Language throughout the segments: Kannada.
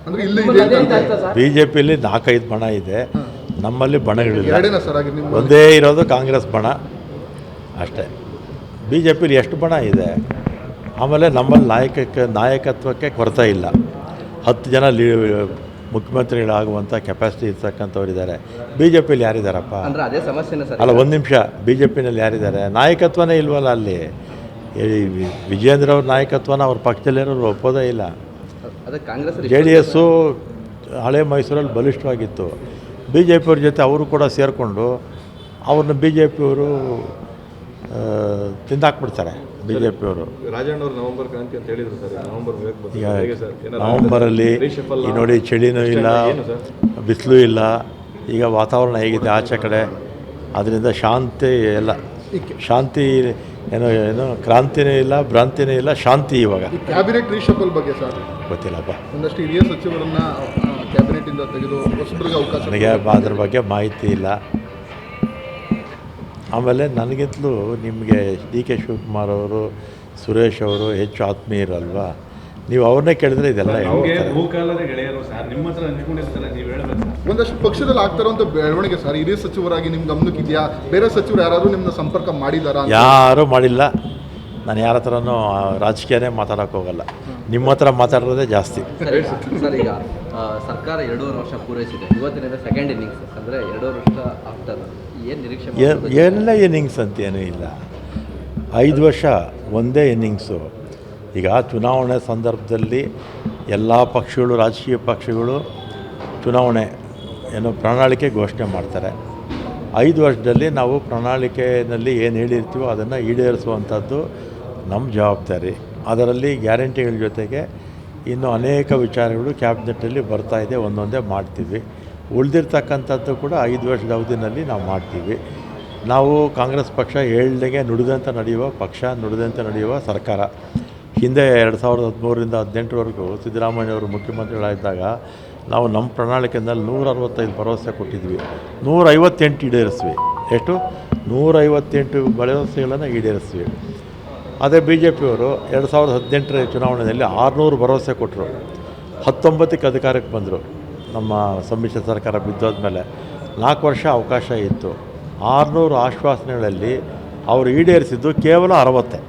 ಅಂದರೆ ಇಲ್ಲಿ ಬಿ ಜೆ ಪಿಯಲ್ಲಿ 4-5 ಬಣ ಇದೆ, ನಮ್ಮಲ್ಲಿ ಬಣಗಳಿಲ್ಲ. ಒಂದೇ ಇರೋದು ಕಾಂಗ್ರೆಸ್ ಬಣ ಅಷ್ಟೇ. ಬಿ ಜೆ ಪಿಲಿ ಎಷ್ಟು ಬಣ ಇದೆ. ಆಮೇಲೆ ನಮ್ಮಲ್ಲಿ ನಾಯಕತ್ವಕ್ಕೆ ಕೊರತೆ ಇಲ್ಲ. 10 ಜನ ಮುಖ್ಯಮಂತ್ರಿಗಳಾಗುವಂಥ ಕೆಪಾಸಿಟಿ ಇರ್ತಕ್ಕಂಥವ್ರು ಇದ್ದಾರೆ. ಬಿ ಜೆ ಪಿಲಿ ಯಾರಿದ್ದಾರಪ್ಪ? ಅಲ್ಲ, ಒಂದು ನಿಮಿಷ, ಬಿ ಜೆ ಪಿನಲ್ಲಿ ಯಾರಿದ್ದಾರೆ? ನಾಯಕತ್ವನೇ ಇಲ್ವಲ್ಲ ಅಲ್ಲಿ. ವಿಜಯೇಂದ್ರ ಅವ್ರ ನಾಯಕತ್ವನ ಅವ್ರ ಪಕ್ಷದಲ್ಲಿರೋರು ಒಪ್ಪೋದೇ ಇಲ್ಲ. ಜೆ ಡಿ ಎಸ್ಸು ಹಳೆ ಮೈಸೂರಲ್ಲಿ ಬಲಿಷ್ಠವಾಗಿತ್ತು. ಬಿ ಜೆ ಪಿಯವ್ರ ಜೊತೆ ಅವರು ಕೂಡ ಸೇರಿಕೊಂಡು ಅವ್ರನ್ನ ಬಿ ಜೆ ಪಿಯವರು ತಿಂದಾಕ್ಬಿಡ್ತಾರೆ. ಬಿ ಜೆ ಪಿಯವರು ನವಂಬರಲ್ಲಿ ಈ ನೋಡಿ, ಚಳಿನೂ ಇಲ್ಲ, ಬಿಸಿಲು ಇಲ್ಲ. ಈಗ ವಾತಾವರಣ ಹೇಗಿದೆ ಆಚೆ ಕಡೆ, ಅದರಿಂದ ಶಾಂತಿ ಎಲ್ಲ, ಶಾಂತಿ ಏನೋ ಕ್ರಾಂತಿನೇ ಇಲ್ಲ, ಭ್ರಾಂತಿನೇ ಇಲ್ಲ, ಶಾಂತಿ. ಇವಾಗ ಕ್ಯಾಬಿನೆಟ್ ರೀಶಫಲ್ ಬಗ್ಗೆ ಸರ್ ಗೊತ್ತಿಲ್ಲಪ್ಪ. ಒಂದಷ್ಟು ಹಿರಿಯ ಸಚಿವರನ್ನ ಕ್ಯಾಬಿನೆಟಿಂದ ತೆಗೆದು ಹೊಸಬರಿಗೆ ಅವಕಾಶ, ನನಗೆ ಅದ್ರ ಬಗ್ಗೆ ಮಾಹಿತಿ ಇಲ್ಲ. ಆಮೇಲೆ ನನಗಿಂತಲೂ ನಿಮಗೆ ಡಿ ಕೆ ಶಿವಕುಮಾರ್ ಅವರು, ಸುರೇಶ್ ಅವರು ಹೆಚ್ಚು ಆತ್ಮೀಯರಲ್ವಾ, ನೀವು ಅವ್ರನ್ನೇ ಕೇಳಿದ್ರೆ ಇದೆಲ್ಲ ಒಂದಷ್ಟು ಪಕ್ಷದಲ್ಲಿ ಆಗ್ತಾರಂತ ಬೆಳವಣಿಗೆ ಸರ್, ಹಿರಿಯ ಸಚಿವರಾಗಿ ನಿಮ್ಮ ಗಮನಕ್ಕೆ ಇದೆಯಾ? ಬೇರೆ ಸಚಿವರು ಯಾರಾದರೂ ನಿಮ್ಮನ್ನ ಸಂಪರ್ಕ ಮಾಡಿದಾರಾ? ಯಾರೂ ಮಾಡಿಲ್ಲ. ನಾನು ಯಾರ ಹತ್ರನೂ ರಾಜಕೀಯನೇ ಮಾತಾಡೋಕ್ಕೆ ಹೋಗಲ್ಲ. ನಿಮ್ಮ ಹತ್ರ ಮಾತಾಡೋದೇ ಜಾಸ್ತಿ. ಸರ್, ಈಗ ಸರ್ಕಾರ 2.5 ವರ್ಷ ಪೂರೈಸಿದೆ. ಇವತ್ತಿನಿಂದ ಸೆಕೆಂಡ್ ಇನ್ನಿಂಗ್ಸ್, ಅಂದರೆ 2 ವರ್ಷ ಆಫ್ಟರ್ ಏನು ನಿರೀಕ್ಷೆ? ಏನೆಲ್ಲ ಇನ್ನಿಂಗ್ಸ್ ಅಂತ ಏನೂ ಇಲ್ಲ. 5 ವರ್ಷ ಒಂದೇ ಇನ್ನಿಂಗ್ಸು. ಈಗ ಚುನಾವಣೆ ಸಂದರ್ಭದಲ್ಲಿ ಎಲ್ಲ ಪಕ್ಷಗಳು, ರಾಜಕೀಯ ಪಕ್ಷಗಳು ಚುನಾವಣೆ ಪ್ರಣಾಳಿಕೆ ಘೋಷಣೆ ಮಾಡ್ತಾರೆ. 5 ವರ್ಷದಲ್ಲಿ ನಾವು ಪ್ರಣಾಳಿಕೆಯಲ್ಲಿ ಏನು ಹೇಳಿರ್ತೀವೋ ಅದನ್ನು ಈಡೇರಿಸುವಂಥದ್ದು ನಮ್ಮ ಜವಾಬ್ದಾರಿ. ಅದರಲ್ಲಿ ಗ್ಯಾರಂಟಿಗಳ ಜೊತೆಗೆ ಇನ್ನೂ ಅನೇಕ ವಿಚಾರಗಳು ಕ್ಯಾಬಿನೆಟ್ಟಲ್ಲಿ ಬರ್ತಾಯಿದೆ, ಒಂದೊಂದೇ ಮಾಡ್ತೀವಿ. ಉಳಿದಿರ್ತಕ್ಕಂಥದ್ದು ಕೂಡ 5 ವರ್ಷದ ಅವಧಿನಲ್ಲಿ ನಾವು ಮಾಡ್ತೀವಿ. ನಾವು ಕಾಂಗ್ರೆಸ್ ಪಕ್ಷ ಹೇಳ್ದಂಗೆ ನುಡಿದಂತೆ ನಡೆಯುವ ಪಕ್ಷ, ನುಡಿದಂತೆ ನಡೆಯುವ ಸರ್ಕಾರ. ಹಿಂದೆ 2013ರಿಂದ 2018ವರೆಗೂ ಸಿದ್ದರಾಮಯ್ಯವರು ಮುಖ್ಯಮಂತ್ರಿಗಳಾಗಿದ್ದಾಗ ನಾವು ನಮ್ಮ ಪ್ರಣಾಳಿಕೆಯಲ್ಲಿ 165 ಭರವಸೆ ಕೊಟ್ಟಿದ್ವಿ, 158 ಈಡೇರಿಸ್ವಿ. ಎಷ್ಟು? 158 ಭರವಸೆಗಳನ್ನು ಈಡೇರಿಸ್ವಿ. ಅದೇ ಬಿ ಜೆ ಪಿಯವರು 2018ರ ಚುನಾವಣೆಯಲ್ಲಿ 600 ಭರವಸೆ ಕೊಟ್ಟರು, 19ಕ್ಕೆ ಅಧಿಕಾರಕ್ಕೆ ಬಂದರು. ನಮ್ಮ ಸಮ್ಮಿಶ್ರ ಸರ್ಕಾರ ಬಿದ್ದೋದ ಮೇಲೆ 4 ವರ್ಷ ಅವಕಾಶ ಇತ್ತು. 600 ಆಶ್ವಾಸನೆಗಳಲ್ಲಿ ಅವರು ಈಡೇರಿಸಿದ್ದು ಕೇವಲ 60.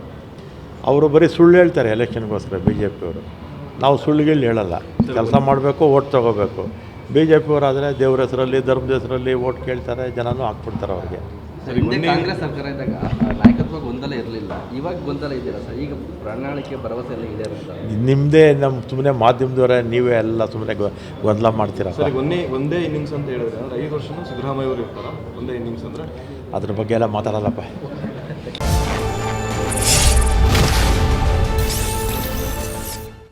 ಅವರು ಬರೀ ಸುಳ್ಳು ಹೇಳ್ತಾರೆ ಎಲೆಕ್ಷನ್ಗೋಸ್ಕರ ಬಿ ಜೆ ಪಿಯವರು. ನಾವು ಸುಳ್ಳುಗಳು ಹೇಳಲ್ಲ, ಕೆಲಸ ಮಾಡಬೇಕು, ಓಟ್ ತೊಗೋಬೇಕು. ಬಿ ಜೆ ಪಿಯವರಾದರೆ ದೇವ್ರ ಹೆಸರಲ್ಲಿ, ಧರ್ಮದ ಹೆಸರಲ್ಲಿ ಓಟ್ ಕೇಳ್ತಾರೆ, ಜನನೂ ಹಾಕ್ಬಿಡ್ತಾರೆ ಅವ್ರಿಗೆ. ಕಾಂಗ್ರೆಸ್ ಸರ್ಕಾರ ಇದ್ದಾಗ ನಾಯಕತ್ವ ಗೊಂದಲ ಇರಲಿಲ್ಲ, ಇವಾಗ ಗೊಂದಲ ಇದೆಯಲ್ಲ ಸರ್. ಈಗ ಪ್ರಣಾಳಿಕೆ ಭರವಸೆ ಎಲ್ಲ ಇದೆ ಅಂತ ನಿಮ್ಮದೇ, ನಮ್ಮ ಸುಮ್ಮನೆ ಮಾಧ್ಯಮದವರೇ ನೀವೇ ಎಲ್ಲ ಸುಮ್ಮನೆ ಗೊಂದಲ ಮಾಡ್ತೀರಾ. ಒಂದೇ ಇನ್ನಿಂಗ್ಸ್ ಅಂತ ಹೇಳಿದ್ರೆ 5 ವರ್ಷನೂ ಸಿದ್ದರಾಮಯ್ಯ ಅವರು ಇರ್ತಾರ, ಒಂದೇ ಇನ್ನಿಂಗ್ಸ್ ಅಂದರೆ ಅದ್ರ ಬಗ್ಗೆ ಎಲ್ಲ ಮಾತಾಡಲ್ಲಪ್ಪ.